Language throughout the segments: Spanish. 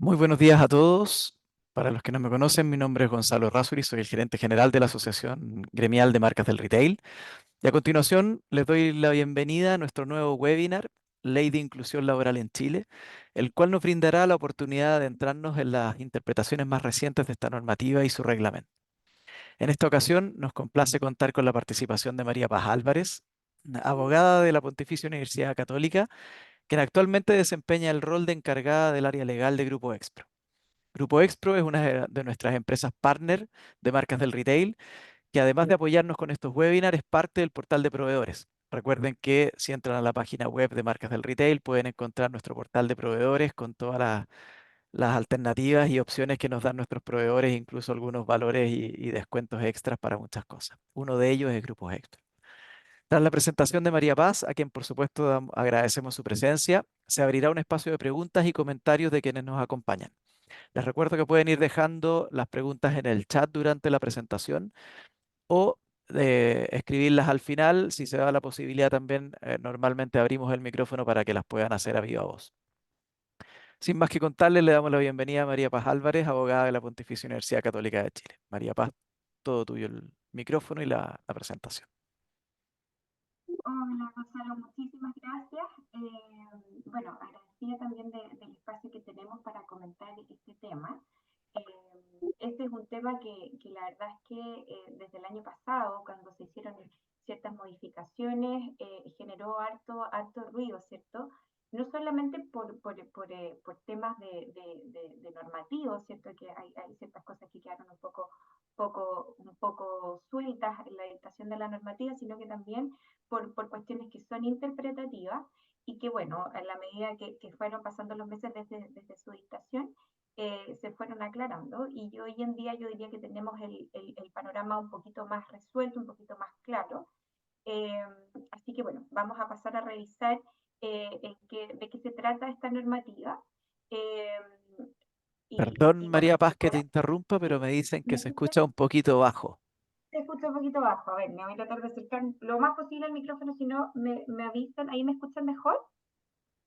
Muy buenos días a todos. Para los que no me conocen, mi nombre es Gonzalo Errázuriz, soy el gerente general de la Asociación Gremial de Marcas del Retail. Y a continuación les doy la bienvenida a nuestro nuevo webinar, Ley de Inclusión Laboral en Chile, el cual nos brindará la oportunidad de adentrarnos en las interpretaciones más recientes de esta normativa y su reglamento. En esta ocasión nos complace contar con la participación de María Paz Álvarez, abogada de la Pontificia Universidad Católica, quien actualmente desempeña el rol de encargada del área legal de Grupo Expro. Grupo Expro es una de nuestras empresas partner de marcas del retail, que además de apoyarnos con estos webinars, es parte del portal de proveedores. Recuerden que si entran a la página web de marcas del retail, pueden encontrar nuestro portal de proveedores con todas las alternativas y opciones que nos dan nuestros proveedores, incluso algunos valores y descuentos extras para muchas cosas. Uno de ellos es Grupo Expro. Tras la presentación de María Paz, a quien por supuesto agradecemos su presencia, se abrirá un espacio de preguntas y comentarios de quienes nos acompañan. Les recuerdo que pueden ir dejando las preguntas en el chat durante la presentación o escribirlas al final. Si se da la posibilidad también, normalmente abrimos el micrófono para que las puedan hacer a viva voz. Sin más que contarles, le damos la bienvenida a María Paz Álvarez, abogada de la Pontificia Universidad Católica de Chile. María Paz, todo tuyo el micrófono y la presentación. Hola Gonzalo, muchísimas gracias. Bueno, agradecida también del espacio que tenemos para comentar este tema. Este es un tema que la verdad es que desde el año pasado, cuando se hicieron ciertas modificaciones, generó harto ruido, ¿cierto? No solamente por temas de normativos, ¿cierto? Que hay ciertas cosas que quedaron un poco sueltas en la dictación de la normativa, sino que también por cuestiones que son interpretativas y que, bueno, a la medida que fueron pasando los meses desde su dictación, se fueron aclarando y hoy en día yo diría que tenemos el panorama un poquito más resuelto, un poquito más claro. Eh, Así que bueno, vamos a pasar a revisar de qué se trata esta normativa. Eh, Perdón, y María Paz, que te hola, interrumpa, pero ¿sí? me dicen que ¿Me se escuchas? escucha un poquito bajo. Se escucha un poquito bajo. A ver, me voy a tratar de acercar lo más posible al micrófono, si no me avisan. ¿Ahí me escuchan mejor?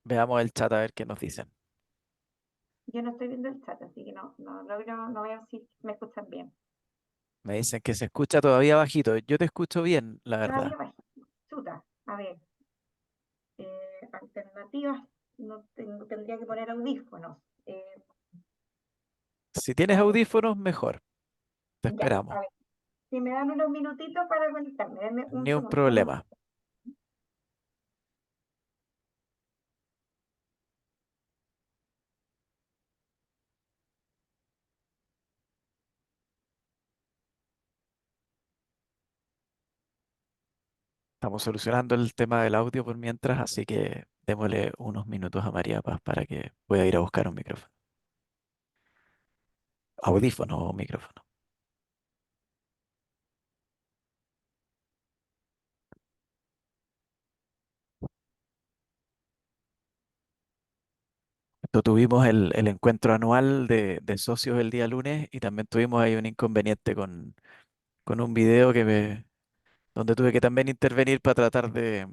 Veamos el chat a ver qué nos dicen. Yo no estoy viendo el chat, así que no veo si me escuchan bien. Me dicen que se escucha todavía bajito. Yo te escucho bien, la verdad. Todavía bajito. Chuta. A ver, alternativas. No tengo, tendría que poner audífonos. Si tienes A ver, audífonos, mejor. Te ya. A esperamos. ver, si me dan unos minutitos para conectarme, denme un Ni un segundo. Dame problema. Estamos solucionando el tema del audio por mientras, así que démosle unos minutos a María Paz para que pueda ir a buscar un micrófono. Audífono o micrófono. Tuvimos el encuentro anual de socios el día lunes y también tuvimos ahí un inconveniente con un video donde tuve que también intervenir para tratar de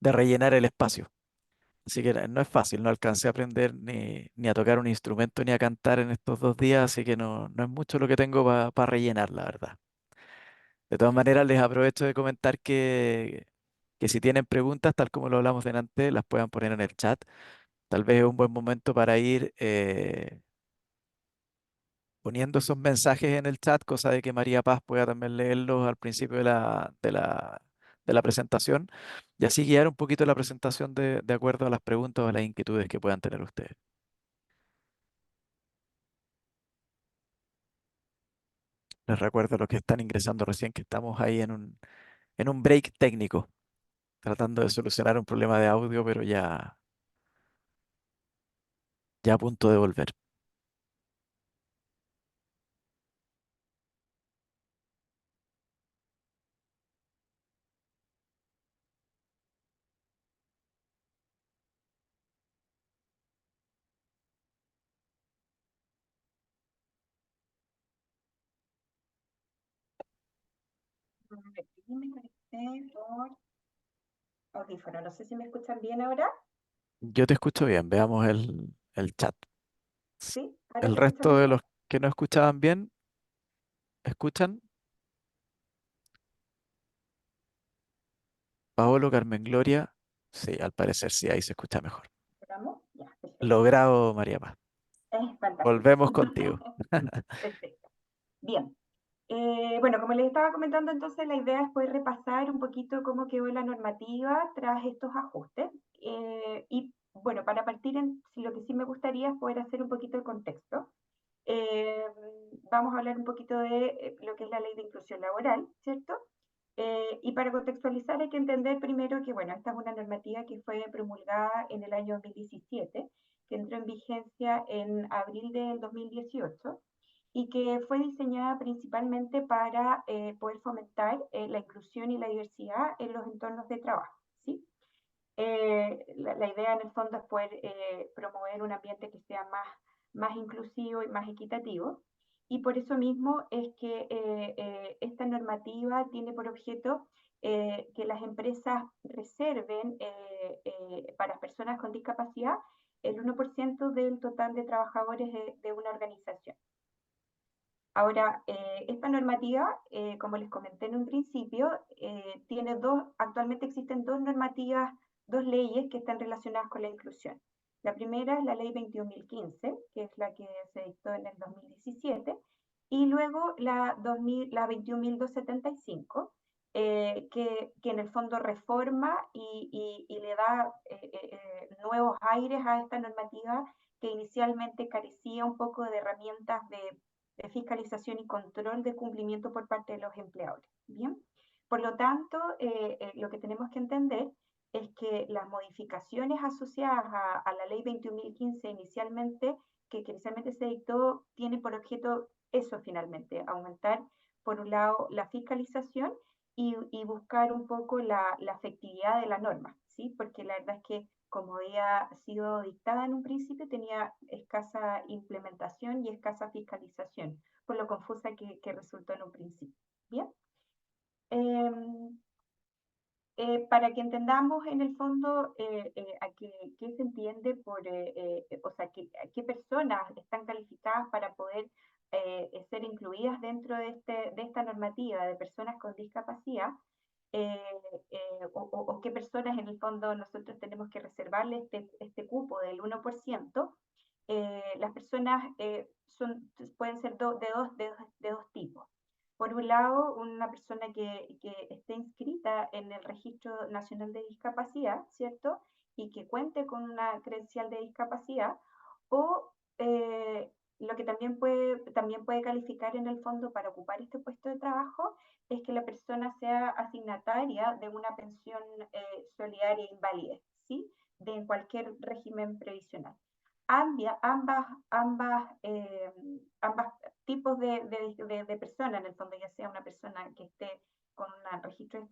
rellenar el espacio. Así que no es fácil, no alcancé a aprender ni a tocar un instrumento ni a cantar en estos 2 días, así que no es mucho lo que tengo para rellenar, la verdad. De todas maneras, les aprovecho de comentar que si tienen preguntas, tal como lo hablamos delante, las puedan poner en el chat. Tal vez es un buen momento para ir poniendo esos mensajes en el chat, cosa de que María Paz pueda también leerlos al principio de la presentación y así guiar un poquito la presentación de acuerdo a las preguntas o a las inquietudes que puedan tener ustedes. Les recuerdo a los que están ingresando recién que estamos ahí en un break técnico, tratando de solucionar un problema de audio, pero ya a punto de volver. aquí me conecté por audífono. No sé si me escuchan bien ahora. Yo te escucho bien, veamos el chat. ¿Sí? ¿Ahora El se escucha resto de los mejor? que no escuchaban bien, ¿escuchan? Paolo, Carmen Gloria. Sí, al parecer sí, ahí se escucha mejor. ¿Estamos? Ya, perfecto. Logrado, María Paz. Es fantástico. Volvemos contigo. Perfecto. Bien. Bueno, como les estaba comentando, entonces la idea es poder repasar un poquito cómo quedó la normativa tras estos ajustes. Y bueno, para partir en si lo que sí me gustaría es poder hacer un poquito de contexto. Eh, Vamos a hablar un poquito de lo que es la ley de inclusión laboral, ¿cierto? Y para contextualizar hay que entender primero que, bueno, esta es una normativa que fue promulgada en el año 2017, que entró en vigencia en abril del 2018 y que fue diseñada principalmente para poder fomentar la inclusión y la diversidad en los entornos de trabajo, ¿sí? La idea en el fondo es poder promover un ambiente que sea más inclusivo y más equitativo. Y por eso mismo es que esta normativa tiene por objeto que las empresas reserven para personas con discapacidad el 1% del total de trabajadores de una organización. Ahora, esta normativa, como les comenté en un principio, tiene actualmente existen dos normativas, dos leyes que están relacionadas con la inclusión. La primera es la ley 21.015, que es la que se dictó en el 2017, y luego la 21.275, que en el fondo reforma y le da nuevos aires a esta normativa que inicialmente carecía un poco de herramientas de fiscalización y control de cumplimiento por parte de los empleadores. Bien, por lo tanto, lo que tenemos que entender es que las modificaciones asociadas a la ley 21.015 inicialmente, que inicialmente se dictó, tiene por objeto eso finalmente, aumentar por un lado la fiscalización y buscar un poco la efectividad de la norma, ¿sí? Porque la verdad es que como había sido dictada en un principio, tenía escasa implementación y escasa fiscalización, por lo confusa que resultó en un principio. Bien. Eh, para que entendamos en el fondo a qué se entiende por, o sea, qué personas están calificadas para poder ser incluidas dentro de esta normativa de personas con discapacidad, eh, o qué personas en el fondo nosotros tenemos que reservarle este cupo del 1%, las personas pueden ser de dos tipos. Por un lado, una persona que esté inscrita en el Registro Nacional de Discapacidad, ¿cierto? Y que cuente con una credencial de discapacidad, o lo que también puede calificar en el fondo para ocupar este puesto de trabajo es que la persona sea asignataria de una pensión solidaria e invalidez, ¿sí? De en cualquier régimen previsional. Ambas tipos de personas, en el fondo, ya sea una persona que esté con un registro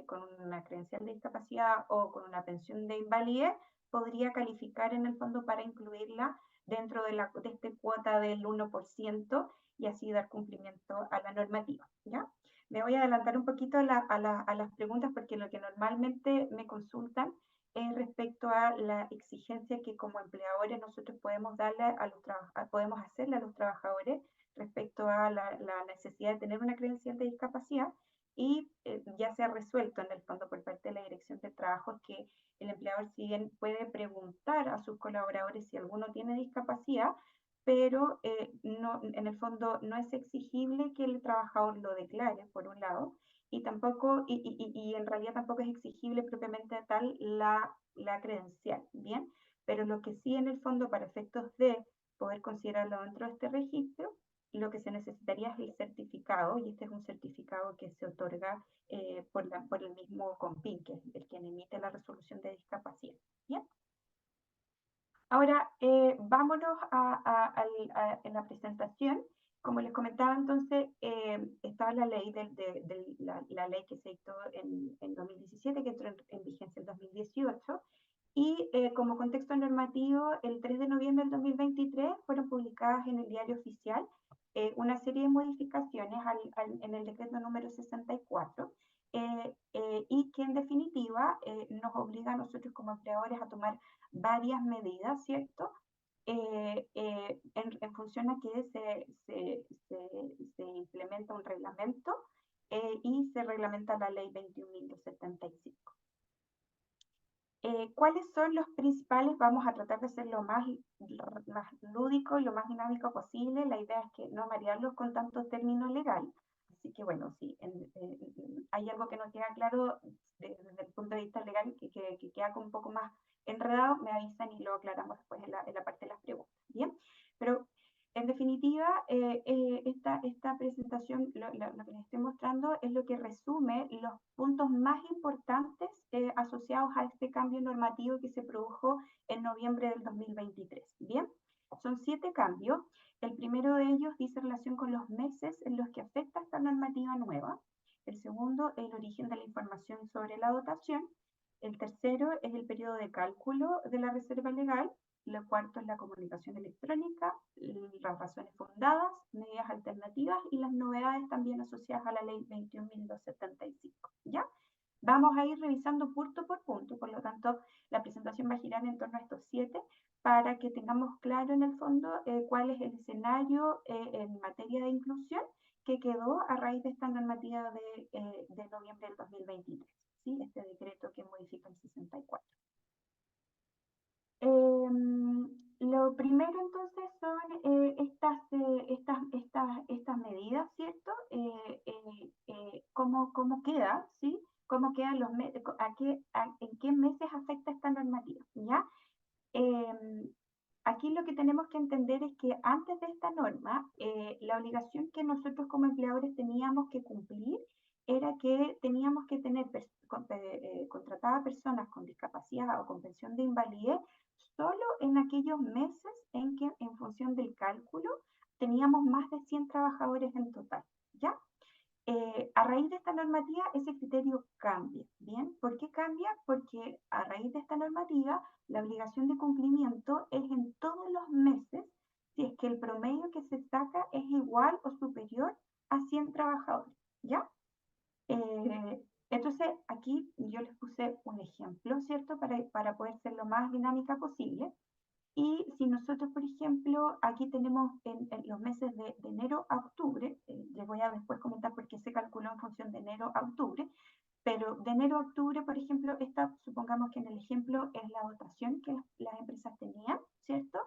con una credencial de discapacidad o con una pensión de invalidez, podría calificar en el fondo para incluirla dentro de esta cuota del 1% y así dar cumplimiento a la normativa, ¿ya? Me voy a adelantar un poquito a las preguntas porque lo que normalmente me consultan es respecto a la exigencia que como empleadores nosotros podemos darle podemos hacerle a los trabajadores respecto a la necesidad de tener una credencial de discapacidad y ya se ha resuelto en el fondo por parte de la Dirección de Trabajo que el empleador si bien puede preguntar a sus colaboradores si alguno tiene discapacidad, pero no, en el fondo no es exigible que el trabajador lo declare, por un lado, y tampoco, y en realidad tampoco es exigible propiamente tal la credencial, ¿bien? Pero lo que sí en el fondo, para efectos de poder considerarlo dentro de este registro, lo que se necesitaría es el certificado, y este es un certificado que se otorga por el mismo COMPIN, que es el quien emite la resolución de discapacidad, ¿bien? Ahora, vámonos en la presentación. Como les comentaba, entonces, estaba la ley, la ley que se dictó en 2017, que entró en vigencia en 2018, y como contexto normativo, el 3 de noviembre del 2023 fueron publicadas en el Diario Oficial una serie de modificaciones en el decreto número 64, y que en definitiva nos obliga a nosotros como empleadores a tomar varias medidas, ¿cierto? en función a que se implementa un reglamento y se reglamenta la ley 21.275. ¿Cuáles son los principales? Vamos a tratar de ser más lúdico y lo más dinámico posible. La idea es que no marearlos con tanto término legal. Así que bueno, si hay algo que no queda claro desde el punto de vista legal, que queda como un poco más enredado, me avisan y lo aclaramos después en la parte de las preguntas. Bien, pero en definitiva, esta presentación, lo que les estoy mostrando es lo que resume los puntos más importantes asociados a este cambio normativo que se produjo en noviembre del 2023. Bien, son 7 cambios. El primero de ellos dice relación con los meses en los que afecta esta normativa nueva. El segundo, el origen de la información sobre la dotación. El tercero es el periodo de cálculo de la reserva legal. Lo cuarto es la comunicación electrónica, las razones fundadas, medidas alternativas y las novedades también asociadas a la ley 21.275. ¿Ya? Vamos a ir revisando punto por punto, por lo tanto, la presentación va a girar en torno a estos 7 para que tengamos claro en el fondo cuál es el escenario en materia de inclusión que quedó a raíz de esta normativa de noviembre del 2023, ¿sí? Este decreto que modifica el 64. Lo primero entonces son estas medidas, ¿cierto? ¿Cómo queda, ¿sí? ¿Cómo quedan en qué meses afecta esta normativa? ¿Ya? Aquí lo que tenemos que entender es que antes de esta norma, la obligación que nosotros como empleadores teníamos que cumplir era que teníamos que tener contratadas personas con discapacidad o con pensión de invalidez solo en aquellos meses en que, en función del cálculo, teníamos más de 100 trabajadores en total, ¿ya? A raíz de esta normativa, ese criterio cambia, ¿bien? ¿Por qué cambia? Porque a raíz de esta normativa, la obligación de cumplimiento es en todos los meses si es que el promedio que se saca es igual o superior a 100 trabajadores, ¿ya? Entonces, aquí yo les puse un ejemplo, ¿cierto? Para poder ser lo más dinámica posible. Y si nosotros, por ejemplo, aquí tenemos en los meses de enero a octubre, les voy a después comentar por qué se calculó en función de enero a octubre, pero de enero a octubre, por ejemplo, supongamos que en el ejemplo es la dotación que las empresas tenían, ¿cierto?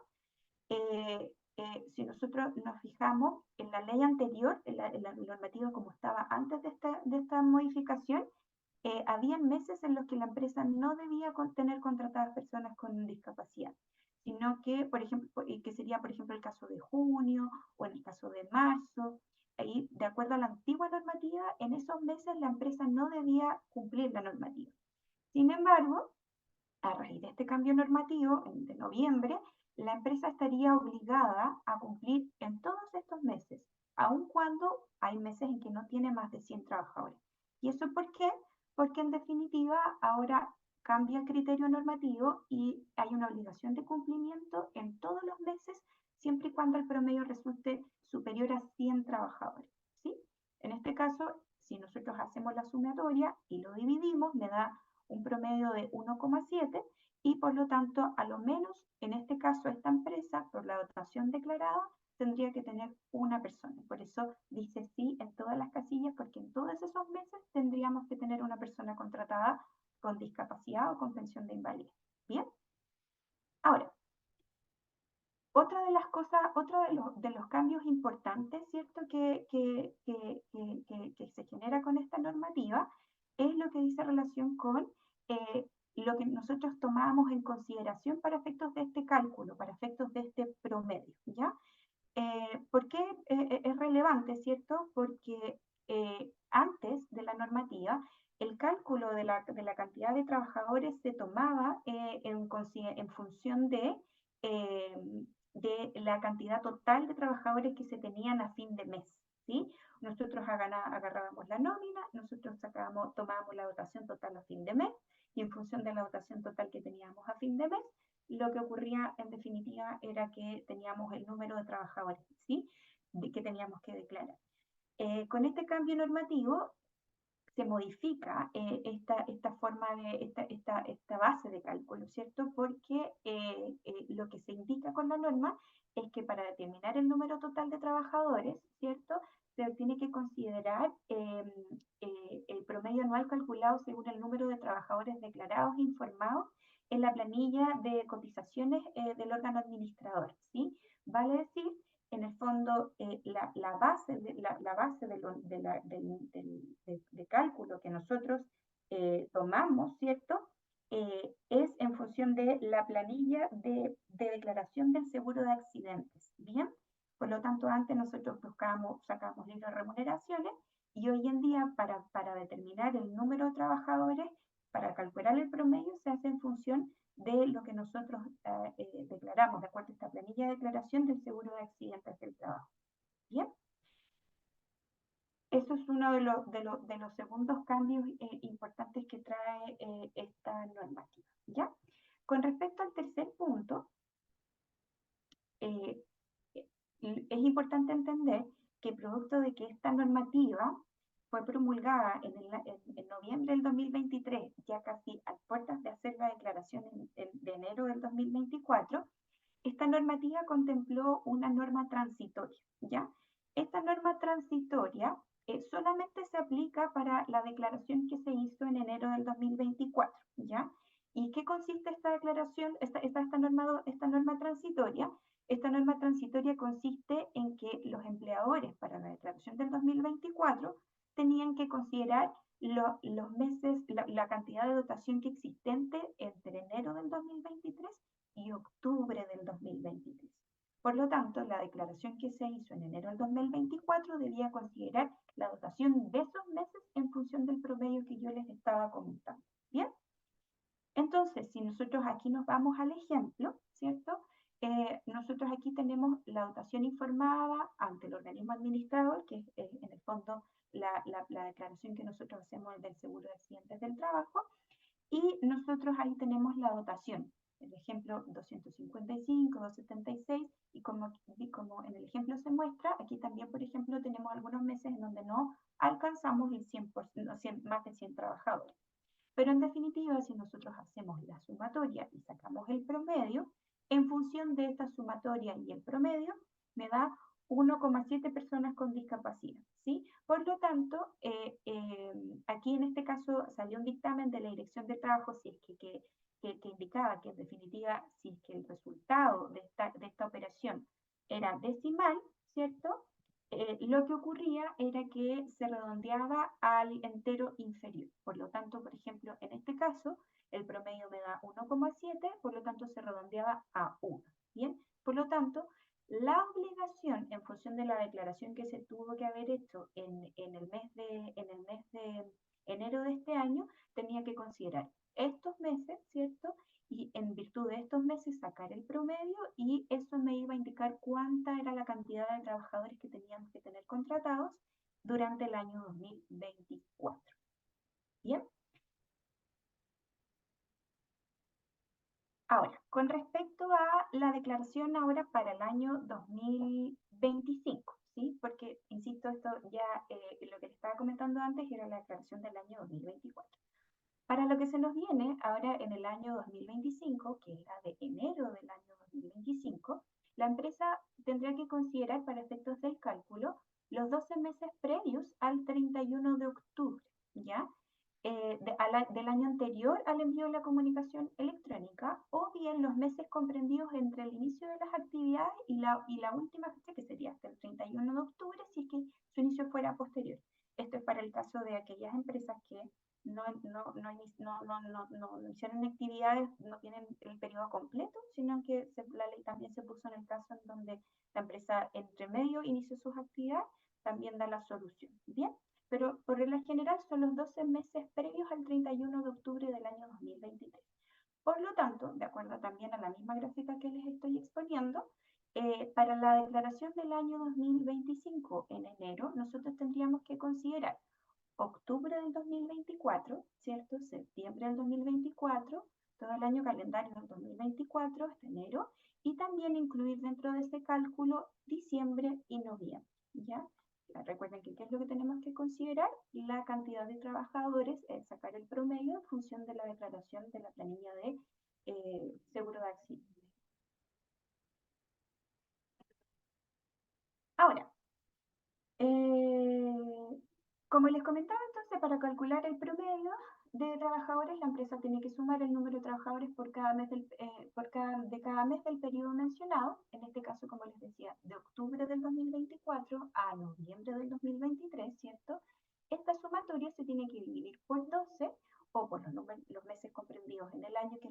Si nosotros nos fijamos en la ley anterior, en la normativa como estaba antes de esta modificación, habían meses en los que la empresa no debía tener contratadas personas con discapacidad, sino que, por ejemplo, que sería, por ejemplo, el caso de junio o en el caso de marzo. Ahí, de acuerdo a la antigua normativa, en esos meses la empresa no debía cumplir la normativa. Sin embargo, a raíz de este cambio normativo de noviembre, la empresa estaría obligada a cumplir en todos estos meses, aun cuando hay meses en que no tiene más de 100 trabajadores. ¿Y eso por qué? Porque en definitiva ahora cambia el criterio normativo y hay una obligación de cumplimiento en todos los meses, siempre y cuando el promedio resulte superior a 100 trabajadores, ¿sí? En este caso, si nosotros hacemos la sumatoria y lo dividimos, me da un promedio de 1,7 y por lo tanto, a lo menos en este caso, esta empresa, por la dotación declarada, tendría que tener una persona. Por eso dice sí en todas las casillas, porque en todos esos meses tendríamos que tener una persona contratada con discapacidad o con pensión de invalidez. Bien. Ahora, otra de las cosas, otro de los cambios importantes, ¿cierto?, que se genera con esta normativa es lo que dice relación con lo que nosotros tomamos en consideración para efectos de este cálculo, para efectos de este promedio, ¿ya? ¿Por qué es relevante, ¿cierto? Porque antes de la normativa, el cálculo de la cantidad de trabajadores se tomaba en función de la cantidad total de trabajadores que se tenían a fin de mes, ¿sí? Nosotros agarrábamos la nómina, nosotros tomábamos la dotación total a fin de mes, y en función de la dotación total que teníamos a fin de mes, lo que ocurría en definitiva era que teníamos el número de trabajadores, ¿sí?, que teníamos que declarar. Con este cambio normativo, se modifica esta forma de, esta base de cálculo, ¿cierto? Porque lo que se indica con la norma es que para determinar el número total de trabajadores, ¿cierto? Se tiene que considerar el promedio anual calculado según el número de trabajadores declarados e informados en la planilla de cotizaciones del órgano administrador, ¿sí? Vale decir, en el fondo, la base, la base de cálculo que nosotros tomamos, ¿cierto? Es en función de la planilla de declaración del seguro de accidentes, ¿bien? Por lo tanto, antes nosotros buscábamos, sacábamos libros de remuneraciones y hoy en día para determinar el número de trabajadores, para calcular el promedio, se hace en función de lo que nosotros declaramos, de acuerdo a esta planilla de declaración del seguro de accidentes del trabajo. Bien, eso es uno de los segundos cambios importantes que trae esta normativa. ¿Ya? Con respecto al tercer punto, eh, es importante entender que producto de que esta normativa fue promulgada en noviembre del 2023, ya casi a puertas de hacer la declaración de enero del 2024, esta normativa contempló una norma transitoria, ¿ya? Esta norma transitoria solamente se aplica para la declaración que se hizo en enero del 2024, ¿ya? ¿Y qué consiste esta declaración, esta norma transitoria? Esta norma transitoria consiste en que los empleadores para la declaración del 2024 tenían que considerar los meses, la cantidad de dotación que existente entre enero del 2023 y octubre del 2023. Por lo tanto, la declaración que se hizo en enero del 2024 debía considerar la dotación de esos meses en función del promedio que yo les estaba comentando. ¿Bien? Entonces, si nosotros aquí nos vamos al ejemplo, ¿cierto? Nosotros aquí tenemos la dotación informada ante el organismo administrador, que es en el fondo la declaración que nosotros hacemos del seguro de accidentes del trabajo, y nosotros ahí tenemos la dotación, el ejemplo 255, 276, y como en el ejemplo se muestra, aquí también, por ejemplo, tenemos algunos meses en donde no alcanzamos el 100%, más de 100 trabajadores. Pero en definitiva, si nosotros hacemos la sumatoria y sacamos el promedio, en función de esta sumatoria y el promedio, me da 1,7 personas con discapacidad, ¿sí? Por lo tanto, aquí en este caso salió un dictamen de la Dirección de Trabajo si es que indicaba que en definitiva, si es que el resultado de esta operación era decimal, ¿cierto? Lo que ocurría era que se redondeaba al entero inferior. Por lo tanto, por ejemplo, en este caso, el promedio me da 1,7, por lo tanto se redondeaba a 1. ¿Bien? Por lo tanto, la obligación en función de la declaración que se tuvo que haber hecho en el mes de enero de este año, tenía que considerar estos meses, ¿cierto? Y en virtud de estos meses sacar el promedio y eso me iba a indicar cuánta era la cantidad de trabajadores que teníamos que tener contratados durante el año 2024. Bien, ahora, con respecto a la declaración ahora para el año 2025, ¿sí? Porque, insisto, esto ya lo que les estaba comentando antes era la declaración del año 2024. Para lo que se nos viene ahora en el año 2025, que es la de enero del año 2025, la empresa tendrá que considerar para efectos del cálculo los 12 meses previos al 31 de octubre, ¿ya? Del año anterior al envío de la comunicación electrónica o bien los meses comprendidos entre el inicio de las actividades y la última fecha que sería hasta el 31 de octubre si es que su inicio fuera posterior. Esto es para el caso de aquellas empresas que no hicieron actividades, no tienen el periodo completo, sino que la ley también se puso en el caso en donde la empresa entre medio inició sus actividades, también da la solución. Bien, pero por regla general son los 12 meses previos al 31 de octubre del año 2023. Por lo tanto, de acuerdo también a la misma gráfica que les estoy exponiendo, para la declaración del año 2025 en enero, nosotros tendríamos que considerar octubre del 2024, ¿cierto? Septiembre del 2024, todo el año calendario del 2024 hasta enero, y también incluir dentro de ese cálculo diciembre y noviembre, ¿ya? Recuerden que ¿qué es lo que tenemos que considerar? La cantidad de trabajadores, sacar el promedio en función de la declaración de la planilla de seguro de accidente. Ahora, como les comentaba entonces, para calcular el promedio de trabajadores, la empresa tiene que sumar el número de trabajadores por cada mes de cada mes del periodo mencionado, en este caso, como les decía, de octubre del 2024 a noviembre del 2023, ¿cierto? Esta sumatoria se tiene que dividir por 12 o por los meses comprendidos en el año de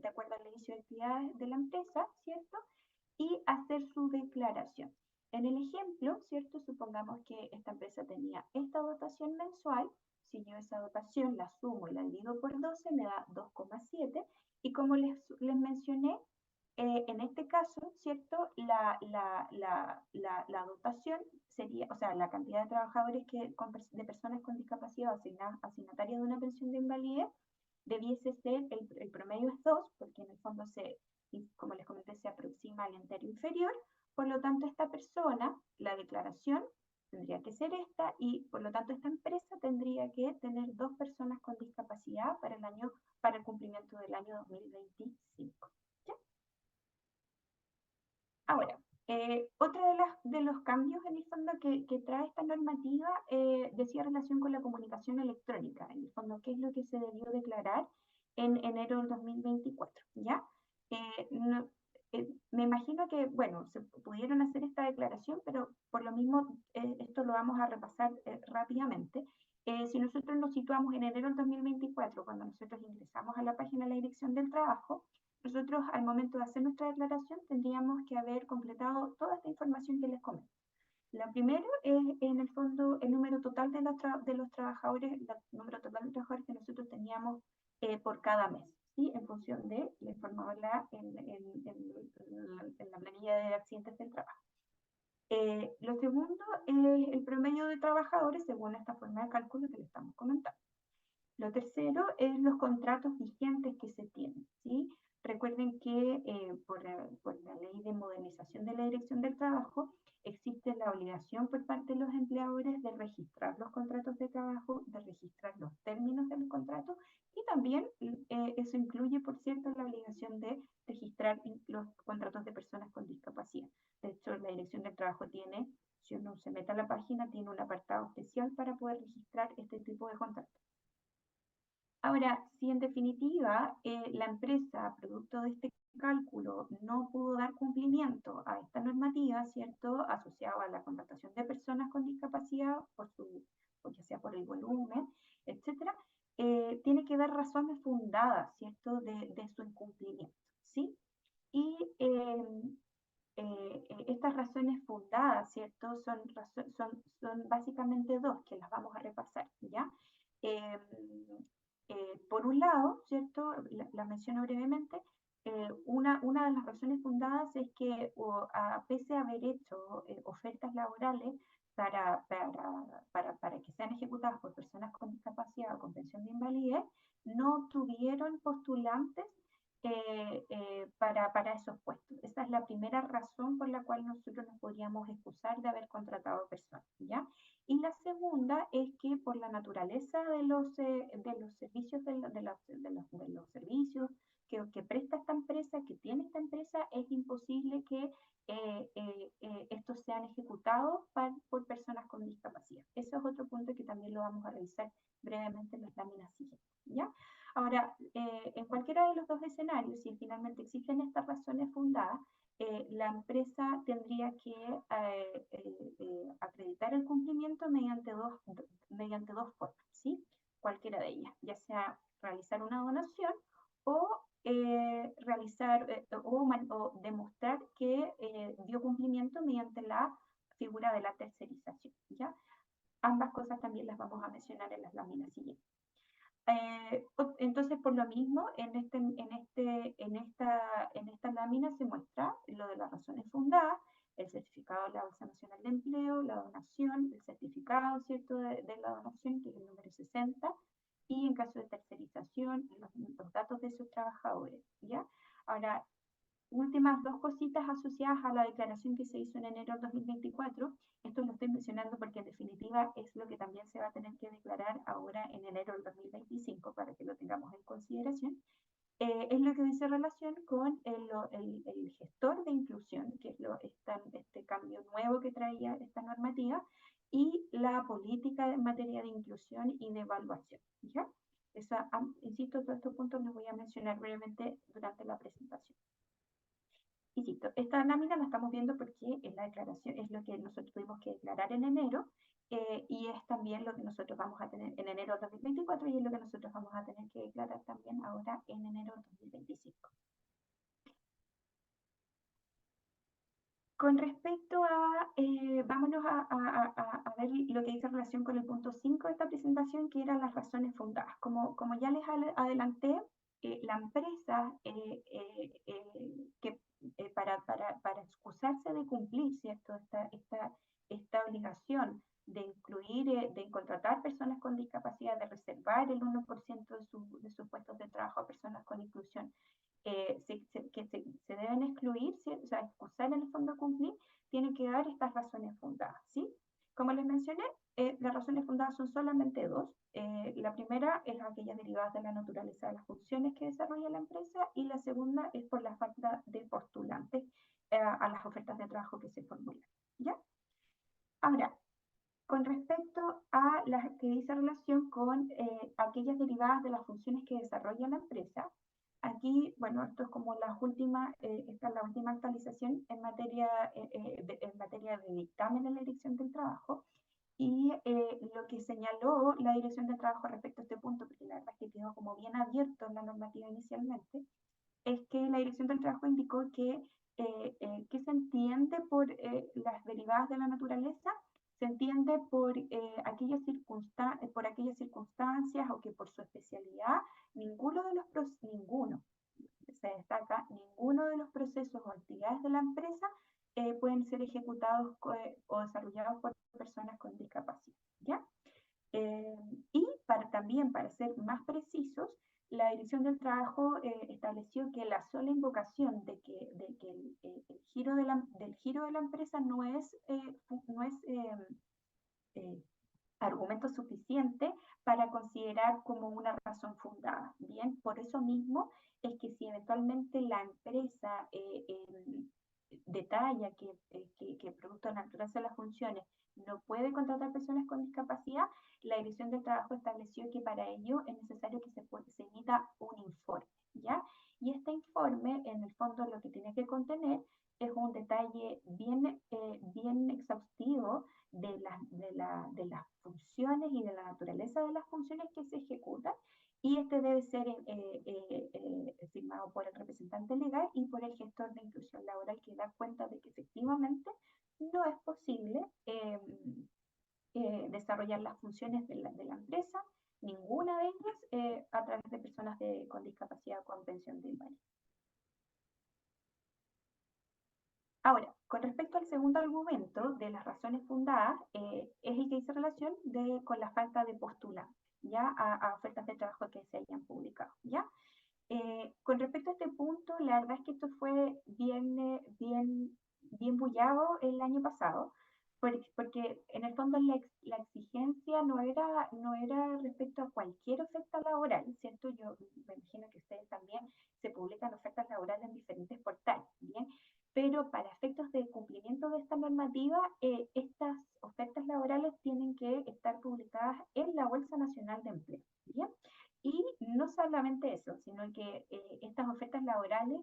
acuerdo al inicio de actividades de la empresa, ¿cierto? Y hacer su declaración. En el ejemplo, ¿cierto? Supongamos que esta empresa tenía esta dotación mensual. Si yo esa dotación la sumo y la divido por 12, me da 2,7. Y como les mencioné, en este caso, ¿cierto? La dotación sería, o sea, la cantidad de trabajadores de personas con discapacidad asignatarias de una pensión de invalidez debiese ser, el promedio es 2, porque en el fondo como les comenté, se aproxima al entero inferior. Por lo tanto, esta persona, la declaración tendría que ser esta y por lo tanto esta empresa tendría que tener 2 personas con discapacidad para el cumplimiento del año 2025. ¿Ya? Ahora, otra de los cambios en el fondo que trae esta normativa decía relación con la comunicación electrónica. En el fondo, ¿qué es lo que se debió declarar en enero del 2024? ¿Ya? No, me imagino que, bueno, se pudieron hacer esta declaración, pero por lo mismo, esto lo vamos a repasar rápidamente. Si nosotros nos situamos en enero del 2024, cuando nosotros ingresamos a la página de la Dirección del Trabajo, nosotros al momento de hacer nuestra declaración tendríamos que haber completado toda esta información que les comento. La primera es, en el fondo, el número total de los trabajadores, el número total de trabajadores que nosotros teníamos por cada mes, ¿sí? En función de la informarla en la planilla de accidentes del trabajo. Lo segundo es el promedio de trabajadores según esta forma de cálculo que le estamos comentando. Lo tercero es los contratos vigentes que se tienen, ¿sí? Recuerden que por la ley de modernización de la Dirección del Trabajo existe la obligación por parte de los empleadores de registrar los contratos de trabajo, de registrar los términos de los contratos y también eso incluye, por cierto, la obligación de registrar los contratos de personas con discapacidad. De hecho, la Dirección del Trabajo tiene, si uno se mete a la página, tiene un apartado especial para poder registrar este tipo de contratos. Ahora, si en definitiva la empresa, producto de este cálculo, no pudo dar cumplimiento a esta normativa, ¿cierto?, asociado a la contratación de personas con discapacidad, ya sea por el volumen, etcétera, tiene que dar razones fundadas, ¿cierto?, de su incumplimiento, ¿sí? Y estas razones fundadas, ¿cierto? Son básicamente dos que las vamos a repasar, ¿ya? Eh, por un lado, ¿cierto? La menciono brevemente. Una de las razones fundadas es que pese a haber hecho ofertas laborales para que sean ejecutadas por personas con discapacidad o con pensión de invalidez, no tuvieron postulantes para esos puestos. Esa es la primera razón por la cual nosotros nos podríamos excusar de haber contratado personas, ¿ya? Y la segunda es que por la naturaleza de los servicios, de los servicios que presta esta empresa, que tiene esta empresa, es imposible que estos sean ejecutados por personas con discapacidad. Eso es otro punto que también lo vamos a revisar brevemente en las láminas siguientes, ¿ya? Ahora, en cualquiera de los dos escenarios, si finalmente existen estas razones fundadas, la empresa tendría que acreditar el cumplimiento mediante dos formas, ¿sí? Cualquiera de ellas, ya sea realizar una donación o o demostrar que dio cumplimiento mediante la figura de la tercerización, ¿ya? Ambas cosas también las vamos a mencionar en las láminas siguientes. Entonces, por lo mismo, en esta lámina se muestra lo de las razones fundadas, el certificado de la Bolsa Nacional de Empleo, la donación, el certificado, ¿cierto?, de la donación, que es el número 60, y en caso de tercerización, los datos de sus trabajadores, ¿ya? Ahora, últimas dos cositas asociadas a la declaración que se hizo en enero del 2024. Esto lo estoy mencionando porque en definitiva es lo que también se va a tener que declarar ahora en enero del 2025 para que lo tengamos en consideración. Es lo que dice relación con el gestor de inclusión, que es este cambio nuevo que traía esta normativa, y la política en materia de inclusión y de evaluación. ¿Ya? Insisto, todos estos puntos los voy a mencionar brevemente durante la presentación. Insisto, esta lámina la estamos viendo porque es la declaración, es lo que nosotros tuvimos que declarar en enero, y es también lo que nosotros vamos a tener en enero de 2024 y es lo que nosotros vamos a tener que declarar también ahora en enero de 2025. Con respecto a, vámonos a ver lo que dice en relación con el punto 5 de esta presentación, que eran las razones fundadas. Como ya les adelanté, la empresa que para excusarse de cumplir, ¿cierto? Esta obligación de incluir, de contratar personas con discapacidad, de reservar el 1% de sus puestos de trabajo a personas con inclusión, que se deben excluir, ¿sí? O sea, excusar en el fondo cumplir, tienen que dar estas razones fundadas, ¿sí? Como les mencioné, las razones fundadas son solamente dos. La primera es aquellas derivadas de la naturaleza de las funciones que desarrolla la empresa y la segunda es por la falta de postulantes a las ofertas de trabajo que se formulan, ¿ya? Ahora, con respecto a las que dice relación con aquellas derivadas de las funciones que desarrolla la empresa, aquí, bueno, esto es como esta es la última actualización en materia de dictamen en la Dirección del Trabajo, y lo que señaló la Dirección del Trabajo respecto a este punto, porque la verdad es que quedó como bien abierto en la normativa inicialmente, es que la Dirección del Trabajo indicó que se entiende por las derivadas de la naturaleza, se entiende por aquellas circunstancias o que por su especialidad, ninguno, se destaca, ninguno de los procesos o actividades de la empresa pueden ser ejecutados o desarrollados por personas con discapacidad, ¿ya? Eh, y también, para ser más precisos, la Dirección del Trabajo estableció que la sola invocación de que el giro del giro de la empresa no es argumento suficiente para considerar como una razón fundada. Bien, por eso mismo es que si eventualmente la empresa detalla que producto de la naturaleza de las funciones no puede contratar personas con discapacidad, la Dirección del Trabajo estableció que para ello es necesario que se emita un informe, ¿ya? Y este informe, en el fondo, lo que tiene que contener es un detalle bien exhaustivo de las funciones y de la naturaleza de las funciones que se ejecutan, y este debe ser firmado por el representante legal y por el gestor de inclusión laboral, que da cuenta de que efectivamente no es posible desarrollar las funciones de la empresa, ninguna de ellas, a través de personas con discapacidad con pensión de invalidez. Ahora, con respecto al segundo argumento de las razones fundadas, es el que dice relación con la falta de postulantes, ¿ya? A ofertas de trabajo que se hayan publicado, ¿ya? Con respecto a este punto, la verdad es que esto fue bien bullado el año pasado, porque en el fondo la exigencia no era respecto a cualquier oferta laboral, ¿cierto? Yo me imagino que ustedes también se publican ofertas laborales en diferentes portales, ¿bien? Pero para efectos de cumplimiento de esta normativa, estas ofertas laborales tienen que estar publicadas en la Bolsa Nacional de Empleo, ¿bien? Y no solamente eso, sino que estas ofertas laborales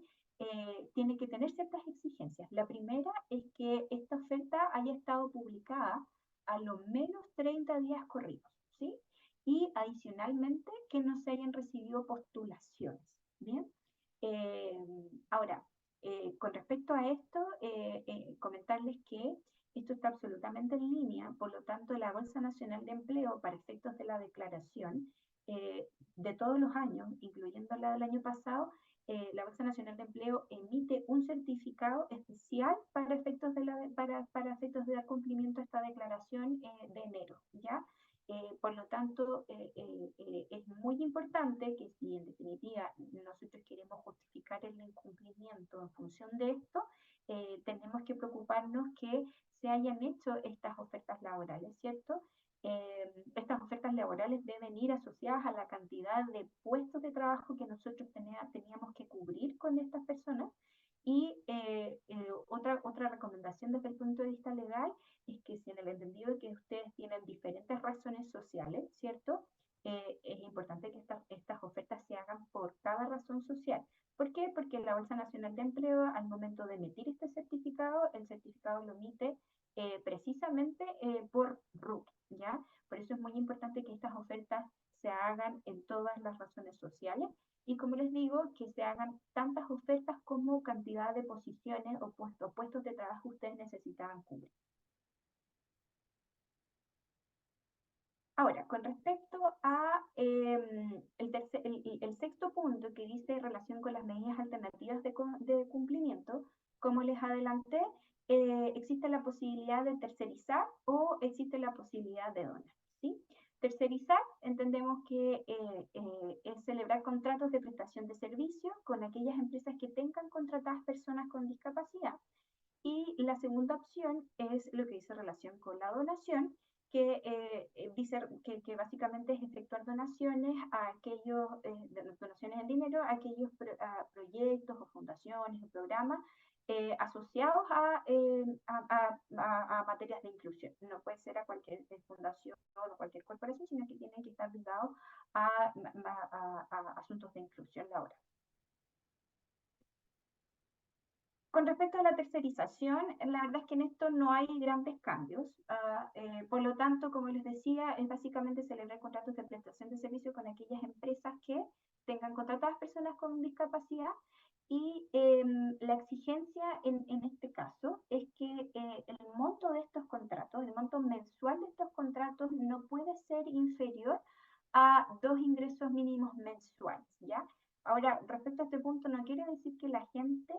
tienen que tener ciertas exigencias. La primera es que esta oferta haya estado publicada a lo menos 30 días corridos, ¿sí? Y adicionalmente que no se hayan recibido postulaciones, ¿bien? Ahora, con respecto a esto, comentarles que esto está absolutamente en línea, por lo tanto, la Bolsa Nacional de Empleo, para efectos de la declaración, de todos los años, incluyendo la del año pasado, la Bolsa Nacional de Empleo emite un certificado especial para efectos de dar cumplimiento a esta declaración de enero, ¿ya? Por lo tanto, es muy importante que si en definitiva nosotros queremos justificar verificar el incumplimiento en función de esto, tenemos que preocuparnos que se hayan hecho estas ofertas laborales, ¿cierto? Estas ofertas laborales deben ir asociadas a la cantidad de puestos de trabajo que nosotros teníamos que cubrir con estas personas. Y otra recomendación desde el punto de vista legal es que si en el entendido de que ustedes tienen diferentes razones sociales, ¿cierto? Es importante que estas ofertas se hagan por cada razón social. ¿Por qué? Porque la Bolsa Nacional de Empleo, al momento de emitir este certificado, el certificado lo emite precisamente por RUC, ¿ya? Por eso es muy importante que estas ofertas se hagan en todas las razones sociales y, como les digo, que se hagan tantas ofertas como cantidad de posiciones o puestos de trabajo ustedes necesitaban cubrir. Ahora, con respecto a el sexto punto que dice relación con las medidas alternativas de cumplimiento, como les adelanté, existe la posibilidad de tercerizar o existe la posibilidad de donar, ¿sí? Tercerizar, entendemos que es celebrar contratos de prestación de servicio con aquellas empresas que tengan contratadas personas con discapacidad. Y la segunda opción es lo que dice relación con la donación, que dice que básicamente es efectuar donaciones a aquellos, donaciones en dinero a aquellos proyectos o fundaciones o programas asociados a materias de inclusión. No puede ser a cualquier fundación o cualquier corporación, sino que tienen que estar ligados a asuntos de inclusión laboral. Con respecto a la tercerización, la verdad es que en esto no hay grandes cambios. Por lo tanto, como les decía, es básicamente celebrar contratos de prestación de servicio con aquellas empresas que tengan contratadas personas con discapacidad y la exigencia en este caso es que el monto de estos contratos, el monto mensual de estos contratos no puede ser inferior a 2 ingresos mínimos mensuales, ¿ya? Ahora, respecto a este punto, no quiere decir que la gente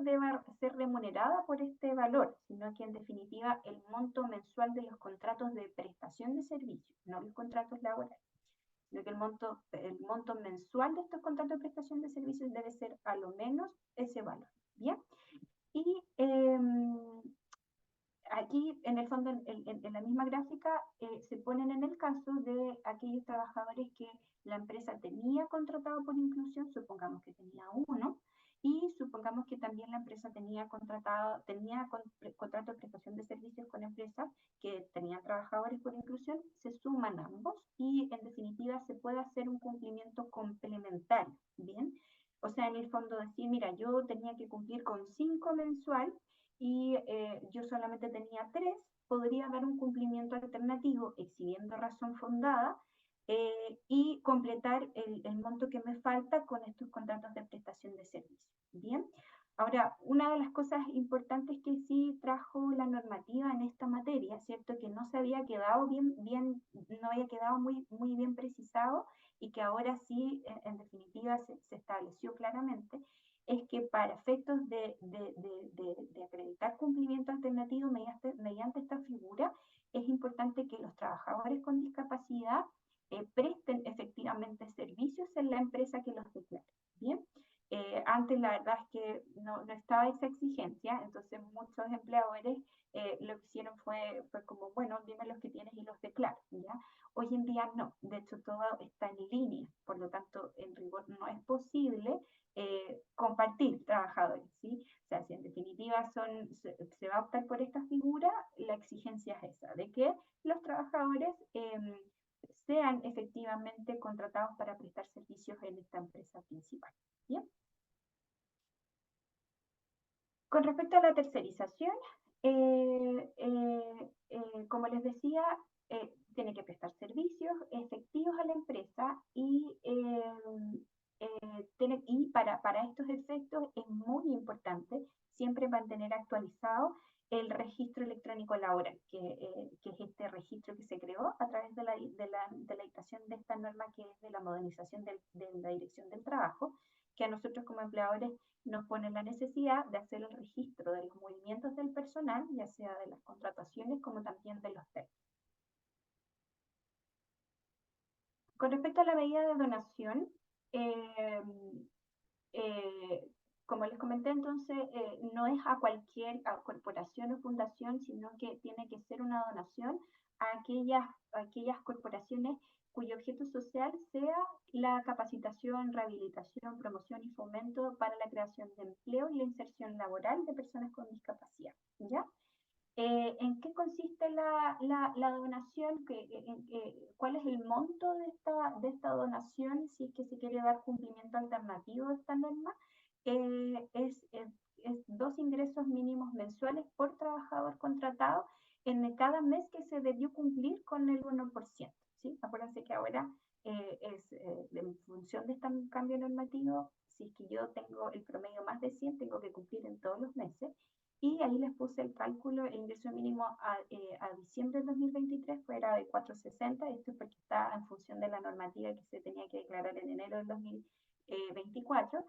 deba ser remunerada por este valor, sino que en definitiva el monto mensual de los contratos de prestación de servicios, no los contratos laborales, sino que el monto mensual de estos contratos de prestación de servicios debe ser a lo menos ese valor. ¿Bien? Y aquí, en el fondo, en la misma gráfica, se ponen en el caso de aquellos trabajadores que la empresa tenía contratado por inclusión, supongamos que tenía uno, y supongamos que también la empresa tenía contrato de prestación de servicios con empresas que tenían trabajadores por inclusión, se suman ambos y en definitiva se puede hacer un cumplimiento complementario, ¿bien? O sea, en el fondo decir, mira, yo tenía que cumplir con 5 mensual y yo solamente tenía 3, podría dar un cumplimiento alternativo exhibiendo razón fundada y completar el monto que me falta con estos contratos de prestación de servicio. Bien, ahora, una de las cosas importantes que sí trajo la normativa en esta materia, ¿cierto? Que no se había quedado no había quedado muy bien precisado y que ahora sí, en definitiva, se estableció claramente, es que para efectos de acreditar cumplimiento alternativo mediante esta figura, es importante que los trabajadores con discapacidad presten efectivamente servicios en la empresa que los declare. Bien, antes la verdad es que no estaba esa exigencia, entonces muchos empleadores lo que hicieron fue como, bueno, dime los que tienes y los declaro, ¿ya? Hoy en día no, de hecho todo está en línea, por lo tanto en rigor no es posible compartir trabajadores, ¿sí? O sea, si en definitiva se va a optar por esta figura, la exigencia es esa, de que los trabajadores sean efectivamente contratados para prestar servicios en esta empresa principal. ¿Bien? Con respecto a la tercerización, como les decía, tiene que prestar servicios efectivos a la empresa para estos efectos es muy importante siempre mantener actualizado el registro electrónico laboral, que es este registro que se creó a través de la dictación de esta norma que es de la modernización de la Dirección del Trabajo, que a nosotros como empleadores nos pone la necesidad de hacer el registro de los movimientos del personal, ya sea de las contrataciones como también de los términos. Con respecto a la medida de donación, Eh, Como les comenté, entonces, no es a cualquier corporación o fundación, sino que tiene que ser una donación a aquellas corporaciones cuyo objeto social sea la capacitación, rehabilitación, promoción y fomento para la creación de empleo y la inserción laboral de personas con discapacidad. ¿Ya? ¿En qué consiste la donación? ¿Cuál es el monto de esta donación si es que se quiere dar cumplimiento alternativo a esta norma? Es 2 ingresos mínimos mensuales por trabajador contratado en cada mes que se debió cumplir con el 1%. ¿Sí? Acuérdense que ahora en función de este cambio normativo, si es que yo tengo el promedio más de 100, tengo que cumplir en todos los meses y ahí les puse el cálculo, el ingreso mínimo a diciembre del 2023 fuera de 460, esto es porque está en función de la normativa que se tenía que declarar en enero del 2024,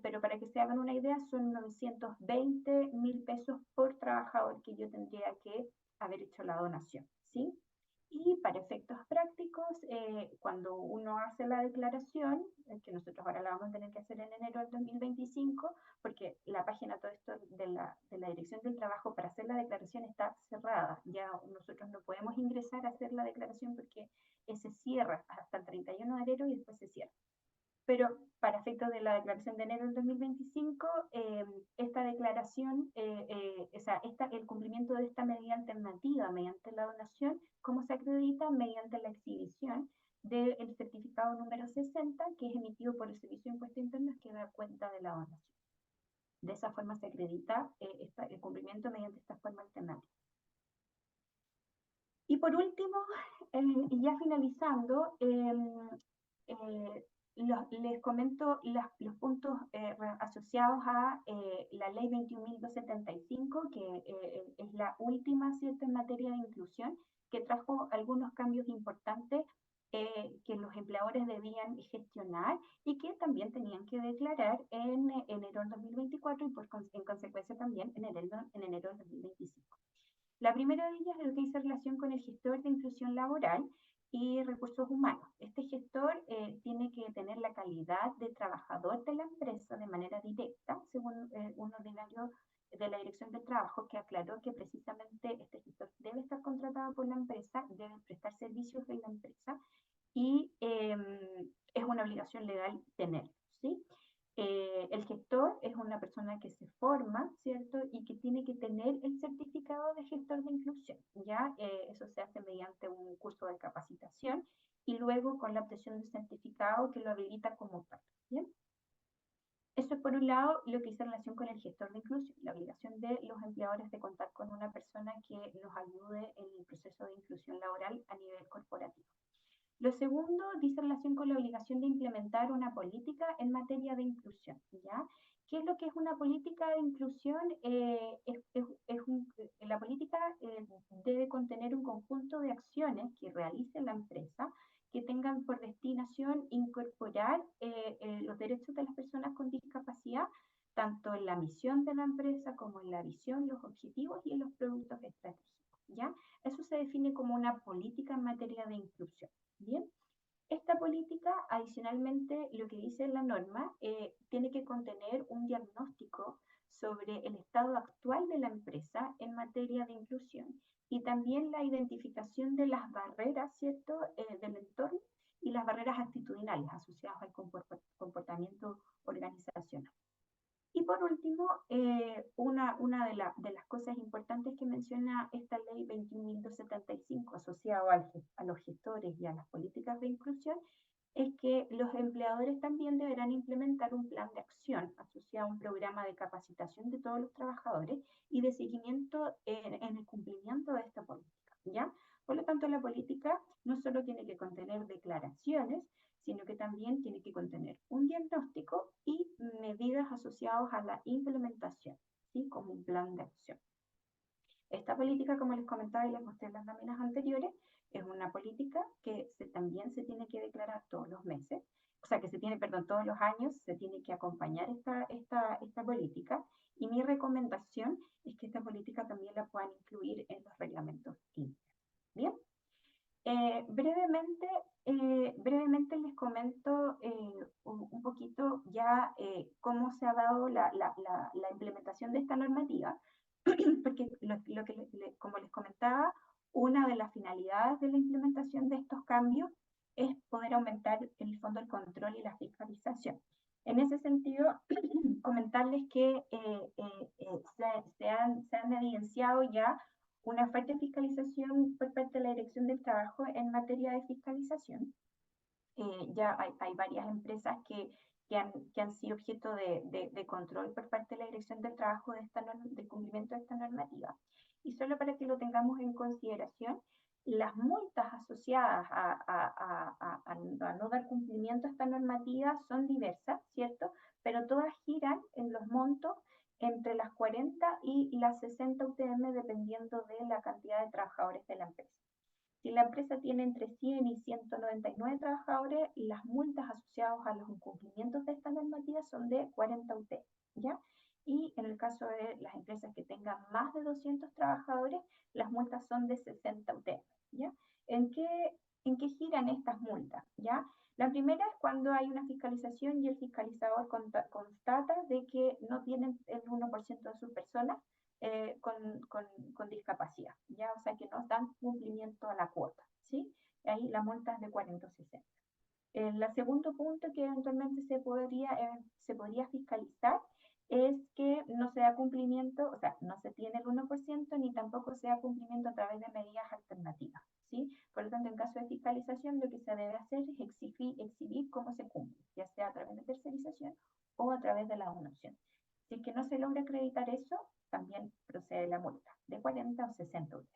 pero para que se hagan una idea son 920.000 pesos por trabajador que yo tendría que haber hecho la donación, ¿sí? Y para efectos prácticos, cuando uno hace la declaración, que nosotros ahora la vamos a tener que hacer en enero del 2025, porque la página todo esto de la Dirección del Trabajo para hacer la declaración está cerrada. Ya nosotros no podemos ingresar a hacer la declaración porque se cierra hasta el 31 de enero y después se cierra. Pero para efectos de la declaración de enero del 2025, esta declaración, el cumplimiento de esta medida alternativa mediante la donación, ¿cómo se acredita? Mediante la exhibición del certificado número 60, que es emitido por el Servicio de Impuestos Internos, que da cuenta de la donación. De esa forma se acredita el cumplimiento mediante esta forma alternativa. Y por último, y ya finalizando, les comento los puntos asociados a la ley 21.275, que es la última, ¿cierto?, en materia de inclusión, que trajo algunos cambios importantes que los empleadores debían gestionar y que también tenían que declarar en enero del 2024 y en consecuencia también en enero del 2025. La primera de ellas es lo que dice relación con el gestor de inclusión laboral y recursos humanos. Este gestor tiene que tener la calidad de trabajador de la empresa de manera directa, según un ordinario de la Dirección del Trabajo que aclaró que precisamente este gestor debe estar contratado por la empresa, debe prestar servicios de la empresa y es una obligación legal tenerlo, ¿sí? El gestor es una persona que se forma, ¿cierto? Y que tiene que tener el certificado de gestor de inclusión, ¿ya? Eso se hace mediante un curso de capacitación y luego con la obtención del certificado que lo habilita como tal, ¿bien? Eso es por un lado lo que dice en relación con el gestor de inclusión, la obligación de los empleadores de contar con una persona que nos ayude en el proceso de inclusión laboral a nivel corporativo. Lo segundo dice relación con la obligación de implementar una política en materia de inclusión, ¿ya? ¿Qué es lo que es una política de inclusión? La política debe contener un conjunto de acciones que realice la empresa que tengan por destinación incorporar los derechos de las personas con discapacidad, tanto en la misión de la empresa como en la visión, los objetivos y en los productos estratégicos, ¿ya? Eso se define como una política en materia de inclusión. Bien, esta política, adicionalmente, lo que dice la norma, tiene que contener un diagnóstico sobre el estado actual de la empresa en materia de inclusión y también la identificación de las barreras, ¿cierto?, del entorno y las barreras actitudinales asociadas al comportamiento organizacional. Y por último, una de las cosas importantes que menciona esta ley 21.275 asociado a los gestores y a las políticas de inclusión es que los empleadores también deberán implementar un plan de acción asociado a un programa de capacitación de todos los trabajadores y de seguimiento en el cumplimiento de esta política, ¿ya? Por lo tanto, la política no solo tiene que contener declaraciones, sino que también tiene que contener un diagnóstico y medidas asociadas a la implementación, ¿sí?, como un plan de acción. Esta política, como les comentaba y les mostré en las láminas anteriores, es una política que también se tiene que declarar todos los meses, o sea, que se tiene, perdón, todos los años se tiene que acompañar esta política, y mi recomendación es que esta política también la puedan incluir en los reglamentos internos. Bien. Brevemente les comento un poquito ya no se ha dado la implementación de esta normativa, porque lo que como les comentaba, una de las finalidades de la implementación de estos cambios es poder aumentar en el fondo el control y la fiscalización. En ese sentido, comentarles que se han evidenciado ya una fuerte fiscalización por parte de la Dirección del Trabajo en materia de fiscalización. Ya hay varias empresas que han sido objeto de control por parte de la Dirección del Trabajo del cumplimiento de esta normativa. Y solo para que lo tengamos en consideración, las multas asociadas a no dar cumplimiento a esta normativa son diversas, ¿cierto? Pero todas giran en los montos entre las 40 y las 60 UTM dependiendo de la cantidad de trabajadores de la empresa. Si la empresa tiene entre 100 y 199 trabajadores, las multas asociadas a los incumplimientos de esta normativa son de 40 UT, ¿ya? Y en el caso de las empresas que tengan más de 200 trabajadores, las multas son de 60 UT, ¿ya? ¿En qué, en qué giran estas multas, ¿ya? La primera es cuando hay una fiscalización y el fiscalizador constata de que no tienen el 1% de sus personas con discapacidad, ¿ya? O sea, que no dan cumplimiento a la cuota, ¿sí? Ahí la multa es de 40 o 60. El segundo punto que eventualmente se podría fiscalizar es que no se da cumplimiento, o sea, no se tiene el 1% ni tampoco se da cumplimiento a través de medidas alternativas, ¿sí? Por lo tanto, en caso de fiscalización, lo que se debe hacer es exhibir cómo se cumple, ya sea a través de tercerización o a través de la donación. Si es que no se logra acreditar eso, también procede la multa de 40 o 60 UF.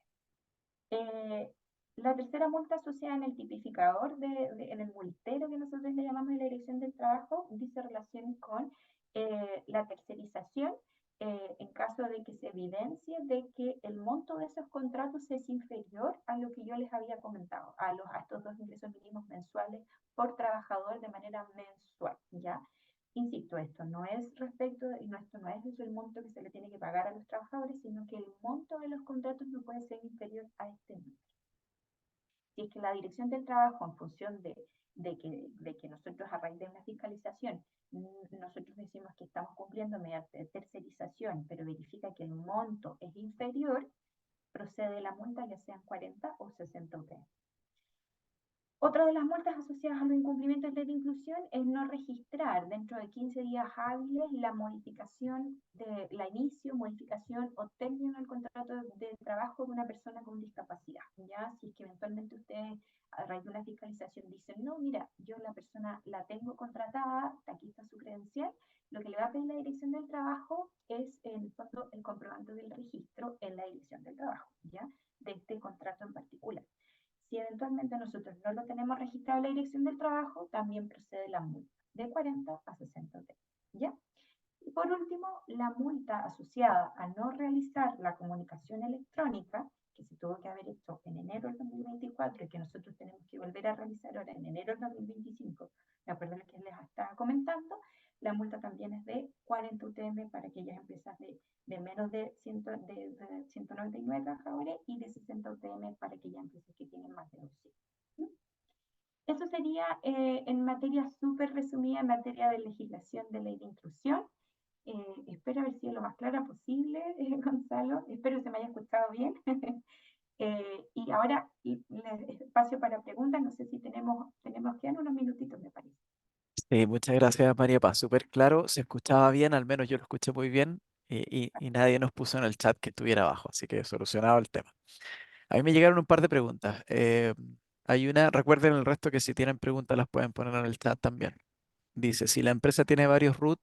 La tercera multa asociada en el tipificador, en el multero que nosotros le llamamos en la Dirección del Trabajo, dice relación con la tercerización en caso de que se evidencie de que el monto de esos contratos es inferior a lo que yo les había comentado, a estos 2 ingresos mínimos mensuales por trabajador de manera mensual, ¿ya? Insisto, esto no es respecto, y esto no es el monto que se le tiene que pagar a los trabajadores, sino que el monto de los contratos no puede ser inferior a este número. Si es que la Dirección del Trabajo, en función de que nosotros a raíz de una fiscalización, nosotros decimos que estamos cumpliendo mediante tercerización, pero verifica que el monto es inferior, procede la multa ya sean 40 o 60 UT. Otra de las multas asociadas a los incumplimientos de inclusión es no registrar dentro de 15 días hábiles la modificación la inicio, modificación o término del contrato de trabajo de una persona con discapacidad. Ya, si es que eventualmente ustedes a raíz de una fiscalización dicen, no, mira, yo la persona la tengo contratada, aquí está su credencial, lo que le va a pedir la Dirección del Trabajo es en el fondo el comprobante del registro en la Dirección del Trabajo, ¿ya? De este contrato en particular. Si eventualmente nosotros no lo tenemos registrado en la Dirección del Trabajo, también procede la multa de 40 a 60 UT, ¿ya? Y por último, la multa asociada a no realizar la comunicación electrónica, que se tuvo que haber hecho en enero del 2024 y que nosotros tenemos que volver a realizar ahora en enero del 2025, de acuerdo a lo que les estaba comentando, la multa también es de 40 UTM para aquellas empresas de menos de 199 trabajadores y de 60 UTM para aquellas empresas que tienen más de 200. Eso sería en materia súper resumida, en materia de legislación de ley de inclusión. Espero haber sido lo más clara posible, Gonzalo. Espero que se me haya escuchado bien. Y ahora espacio para preguntas. No sé si tenemos que dar unos minutitos, me parece. Sí, muchas gracias, María Paz. Súper claro, se escuchaba bien, al menos yo lo escuché muy bien y nadie nos puso en el chat que estuviera abajo, así que solucionado el tema. A mí me llegaron un par de preguntas. Hay una, recuerden el resto que si tienen preguntas las pueden poner en el chat también. Dice, si la empresa tiene varios root,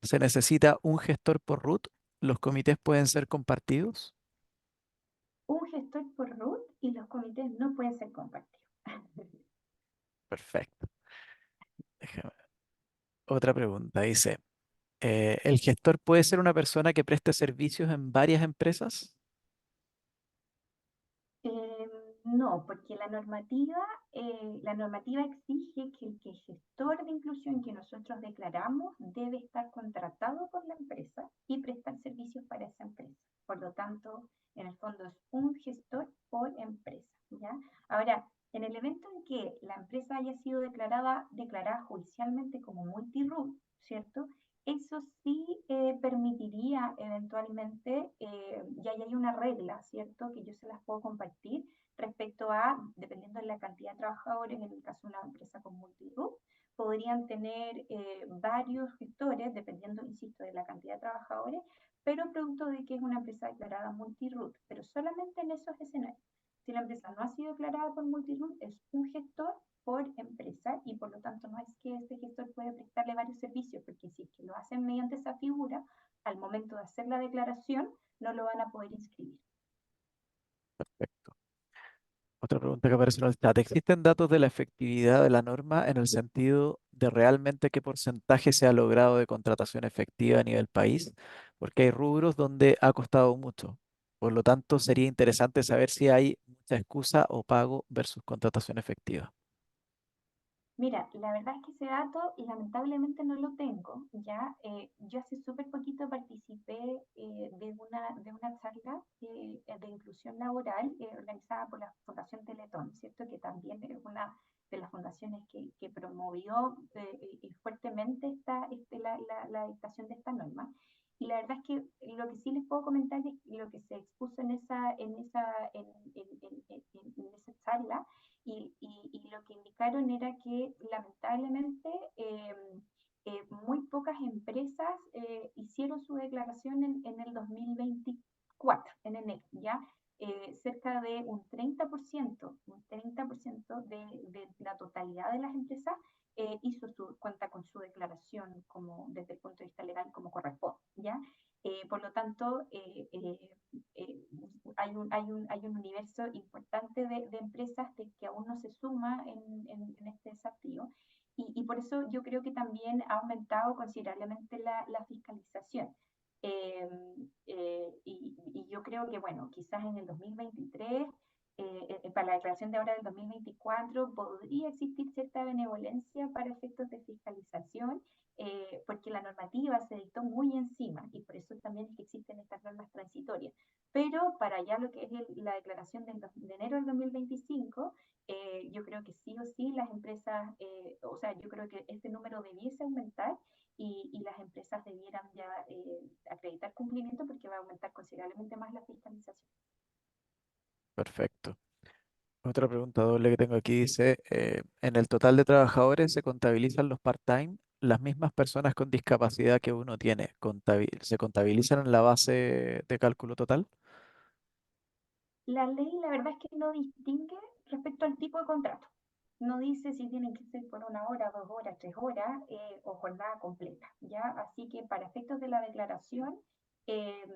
¿se necesita un gestor por root? ¿Los comités pueden ser compartidos? Un gestor por root y los comités no pueden ser compartidos. Perfecto. Déjame- Otra pregunta. Dice, ¿el gestor puede ser una persona que preste servicios en varias empresas? Eh, no, porque la normativa exige que el gestor de inclusión que nosotros declaramos debe estar contratado por la empresa y prestar servicios para esa empresa. Por lo tanto, en el fondo es un gestor por empresa, ¿ya? Ahora, en el evento en que la empresa haya sido declarada judicialmente como multi-root, ¿cierto? Eso sí permitiría eventualmente, y ahí hay una regla, ¿cierto? Que yo se las puedo compartir respecto a, dependiendo de la cantidad de trabajadores, en el caso de una empresa con multitud, podrían tener varios gestores, dependiendo, insisto, de la cantidad de trabajadores, pero producto de que es una empresa declarada multiroot, pero solamente en esos escenarios. Si la empresa no ha sido declarada por multiroot, es un gestor por empresa y por lo tanto no es que este gestor puede prestarle varios servicios, porque si es que lo hacen mediante esa figura, al momento de hacer la declaración no lo van a poder inscribir. Perfecto. Otra pregunta que aparece en el chat. ¿Existen datos de la efectividad de la norma en el sentido de realmente qué porcentaje se ha logrado de contratación efectiva a nivel país? Porque hay rubros donde ha costado mucho. Por lo tanto, sería interesante saber si hay mucha excusa o pago versus contratación efectiva. Mira, la verdad es que ese dato lamentablemente no lo tengo, ¿ya? Yo hace súper poquito participé de una charla de inclusión laboral organizada por la Fundación Teletón, ¿cierto? Que también es una de las fundaciones que promovió fuertemente la dictación de esta norma. Y la verdad es que lo que sí les puedo comentar es lo que se expuso en esa charla y lo que indicaron era que lamentablemente muy pocas empresas hicieron su declaración en el 2024, en enero, ¿ya? Cerca de un 30% de la totalidad de las empresas cuenta con su declaración como, desde el punto de vista legal como corresponde, ¿ya? Por lo tanto, eh, hay un universo importante de empresas que aún no se suma en este desafío. Y por eso yo creo que también ha aumentado considerablemente la fiscalización. Eh, y yo creo que, bueno, quizás en el 2023, para la declaración de ahora del 2024, podría existir cierta benevolencia para efectos de fiscalización, porque la normativa se dictó muy encima y por eso también es que existen estas normas transitorias. Pero para ya lo que es la declaración de enero del 2025, yo creo que sí o sí las empresas, o sea, yo creo que este número debiese aumentar y las empresas debieran ya acreditar cumplimiento porque va a aumentar considerablemente más la fiscalización. Perfecto. Otra pregunta doble que tengo aquí dice, ¿en el total de trabajadores se contabilizan los part-time? ¿Las mismas personas con discapacidad que uno tiene se contabilizan en la base de cálculo total? La ley, la verdad es que no distingue respecto al tipo de contrato. No dice si tienen que ser por 1 hora, 2 horas, 3 horas o jornada completa, ¿ya? Así que para efectos de la declaración, eh,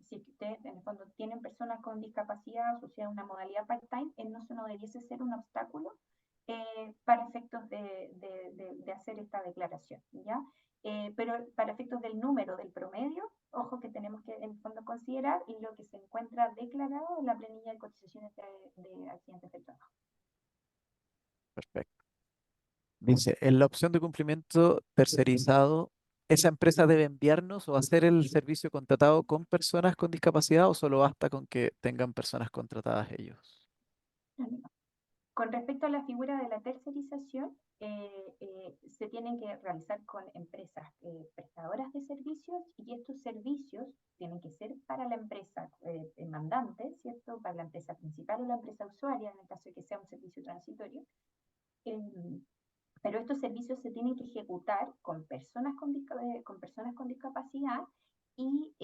si ustedes en el fondo tienen personas con discapacidad asociada a una modalidad part-time, eso no debiese ser un obstáculo para efectos de hacer esta declaración, ¿ya? Pero para efectos del número, del promedio, ojo que tenemos que en el fondo considerar lo que se encuentra declarado en la planilla de cotizaciones de accidentes del trabajo. Perfecto. Dice, en la opción de cumplimiento tercerizado, ¿esa empresa debe enviarnos o hacer el servicio contratado con personas con discapacidad o solo basta con que tengan personas contratadas ellos? Con respecto a la figura de la tercerización, se tienen que realizar con empresas prestadoras de servicios y estos servicios tienen que ser para la empresa mandante, ¿cierto? Para la empresa principal o la empresa usuaria, en el caso de que sea un servicio transitorio. Eh, pero estos servicios se tienen que ejecutar con personas con discapacidad y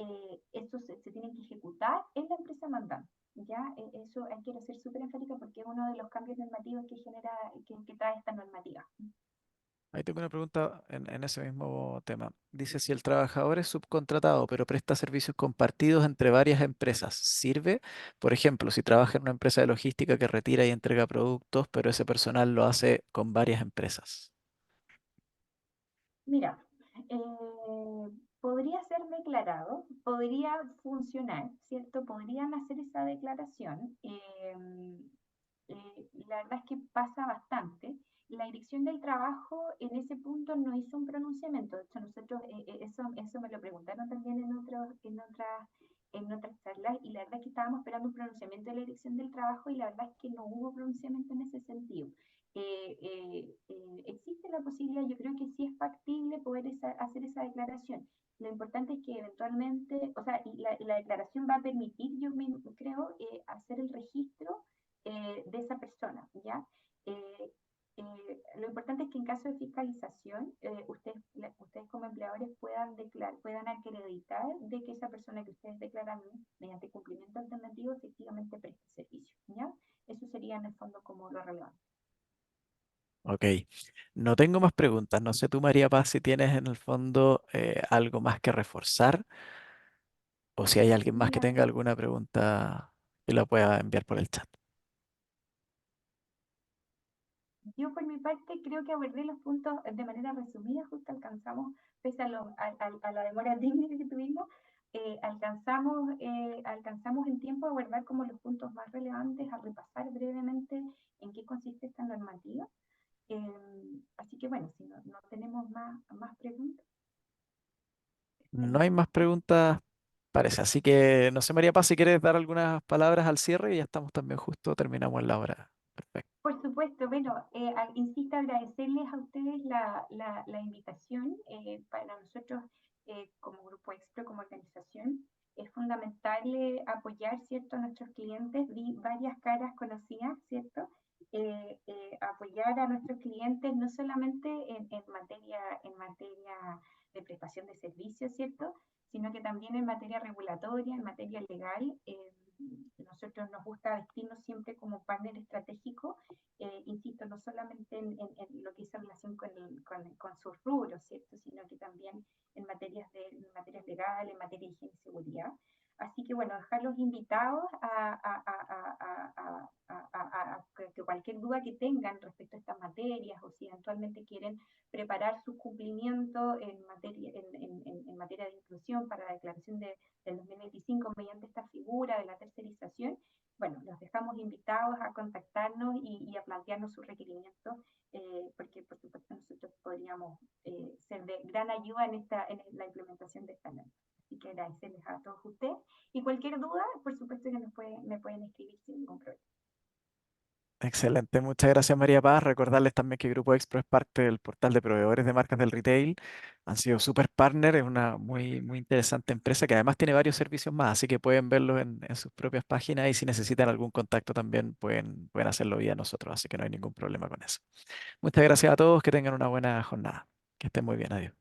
estos se tienen que ejecutar en la empresa mandante. ¿Ya? Eso hay que ser súper enfática porque es uno de los cambios normativos que trae esta normativa. Ahí tengo una pregunta en ese mismo tema. Dice, si el trabajador es subcontratado, pero presta servicios compartidos entre varias empresas, ¿sirve? Por ejemplo, si trabaja en una empresa de logística que retira y entrega productos, pero ese personal lo hace con varias empresas. Mira, podría ser declarado, podría funcionar, ¿cierto? Podrían hacer esa declaración. La verdad es que pasa bastante. La Dirección del Trabajo en ese punto no hizo un pronunciamiento. De hecho, nosotros, eso me lo preguntaron también en otras en otras charlas y la verdad es que estábamos esperando un pronunciamiento de la Dirección del Trabajo y la verdad es que no hubo pronunciamiento en ese sentido. Existe la posibilidad, yo creo que sí es factible poder hacer esa declaración. Lo importante es que eventualmente, o sea, la declaración va a permitir, yo creo, hacer el registro de esa persona, ¿ya? Eh, lo importante es que en caso de fiscalización, ustedes como empleadores puedan acreditar de que esa persona que ustedes declaran mediante cumplimiento alternativo efectivamente presta servicio, ¿ya? Eso sería en el fondo como lo relevante. Ok, no tengo más preguntas. No sé tú, María Paz, si tienes en el fondo algo más que reforzar o si hay alguien más que Mira, tenga alguna pregunta que la pueda enviar por el chat. yo por mi parte creo que abordé los puntos de manera resumida, justo alcanzamos, pese a la demora técnica que tuvimos, alcanzamos en tiempo a abordar como los puntos más relevantes, a repasar brevemente en qué consiste esta normativa. Así que bueno, si no tenemos más preguntas, No hay estaríamos. más preguntas, parece. Así que no sé, María Paz, si quieres dar algunas palabras al cierre y ya estamos también justo, terminamos la hora. Perfecto. Por supuesto, bueno, insisto, agradecerles a ustedes la invitación. Para nosotros, como Grupo Expro, como organización, es fundamental apoyar, ¿cierto?, a nuestros clientes. Vi varias caras conocidas, ¿cierto? Apoyar a nuestros clientes no solamente en materia de prestación de servicios, ¿cierto?, sino que también en materia regulatoria, en materia legal. Nosotros nos gusta vestirnos siempre como partner estratégico, insisto, no solamente en lo que es relación con sus rubros, ¿cierto? Sino que también en materias legales, en materia de higiene y seguridad. Así que bueno, dejarlos invitados a que cualquier duda que tengan respecto a estas materias o si eventualmente quieren preparar su cumplimiento en materia de inclusión para la declaración del 2025 mediante esta figura de la tercerización, bueno, los dejamos invitados a contactarnos y a plantearnos sus requerimientos, porque por supuesto nosotros podríamos ser de gran ayuda en la implementación de esta norma. Así que agradecerles a todos ustedes y cualquier duda, por supuesto que me pueden escribir sin ningún problema. Excelente, muchas gracias María Paz. Recordarles también que Grupo Expro es parte del portal de proveedores de marcas del retail. Han sido super partner, es una muy, muy interesante empresa que además tiene varios servicios más, así que pueden verlos en sus propias páginas y si necesitan algún contacto también pueden hacerlo vía nosotros, así que no hay ningún problema con eso. Muchas gracias a todos, que tengan una buena jornada. Que estén muy bien, adiós.